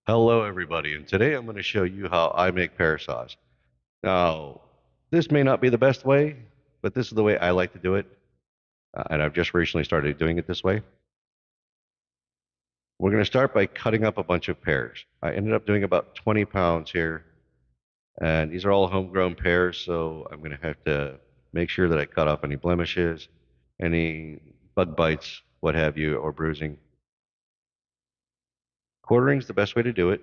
Hello everybody, and today I'm going to show you how I make pear sauce. Now, this may not be the best way, but this is the way I like to do it, and I've just recently started doing it this way. We're going to start by cutting up a bunch of pears. I ended up doing about 20 pounds here, and these are all homegrown pears, so I'm going to have to make sure that I cut off any blemishes, any bug bites, what have you, or bruising. Quartering is the best way to do it.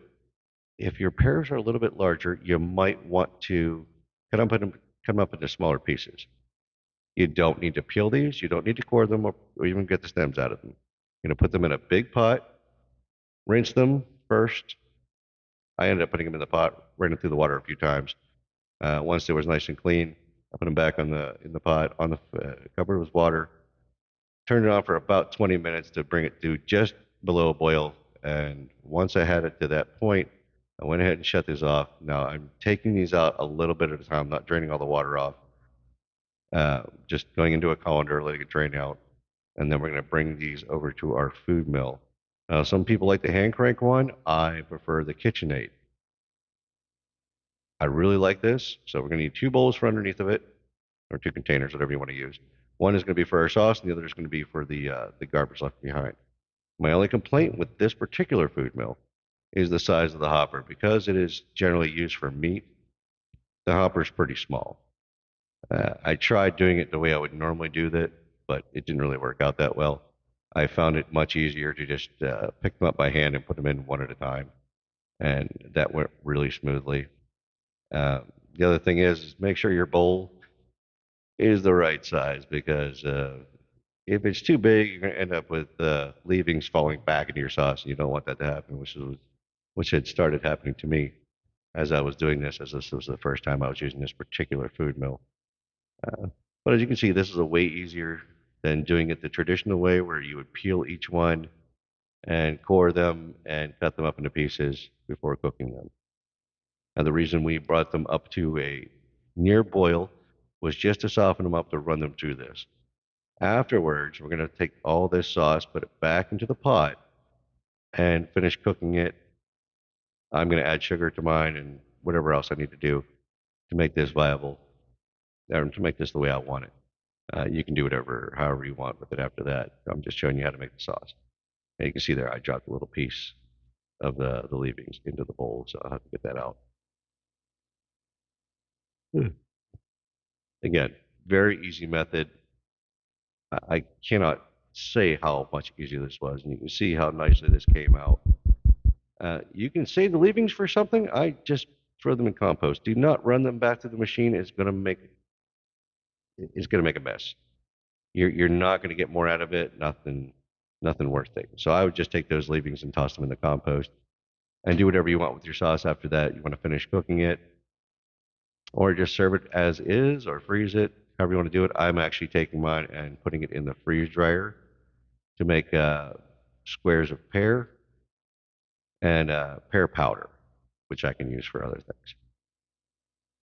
If your pears are a little bit larger, you might want to cut them up into smaller pieces. You don't need to peel these. You don't need to core them or even get the stems out of them. You're going to put them in a big pot, rinse them first. I ended up putting them in the pot, ran them through the water a few times. Once they was nice and clean, I put them back in the pot on the covered with water. Turned it on for about 20 minutes to bring it to just below a boil. And once I had it to that point, I went ahead and shut this off. Now I'm taking these out a little bit at a time, not draining all the water off. Just going into a colander, letting it drain out, and then we're going to bring these over to our food mill. Now, some people like the hand crank one. I prefer the KitchenAid. I really like this, so we're going to need two bowls for underneath of it, or two containers, whatever you want to use. One is going to be for our sauce, and the other is going to be for the garbage left behind. My only complaint with this particular food mill is the size of the hopper. Because it is generally used for meat, the hopper is pretty small. I tried doing it the way I would normally do that, but it didn't really work out that well. I found it much easier to just pick them up by hand and put them in one at a time, and that went really smoothly. Uh, the other thing is make sure your bowl is the right size because if it's too big, you're going to end up with leavings falling back into your sauce, and you don't want that to happen, which had started happening to me as I was doing this, as this was the first time I was using this particular food mill. Uh, but as you can see, this is a way easier than doing it the traditional way, where you would peel each one and core them and cut them up into pieces before cooking them. Now, the reason we brought them up to a near boil was just to soften them up to run them through this. Afterwards, we're going to take all this sauce, put it back into the pot, and finish cooking it. I'm going to add sugar to mine and whatever else I need to do to make this viable, or to make this the way I want it. You can do whatever, however you want with it after that. I'm just showing you how to make the sauce. And you can see there, I dropped a little piece of the leavings into the bowl, so I'll have to get that out. Again, very easy method. I cannot say how much easier this was, and you can see how nicely this came out. You can save the leavings for something. I just throw them in compost. Do not run them back to the machine. It's going to make a mess. You're not going to get more out of it. Nothing worth taking. So I would just take those leavings and toss them in the compost, and do whatever you want with your sauce after that. You want to finish cooking it, or just serve it as is, or freeze it, however you want to do it. I'm actually taking mine and putting it in the freeze dryer to make squares of pear and pear powder, which I can use for other things.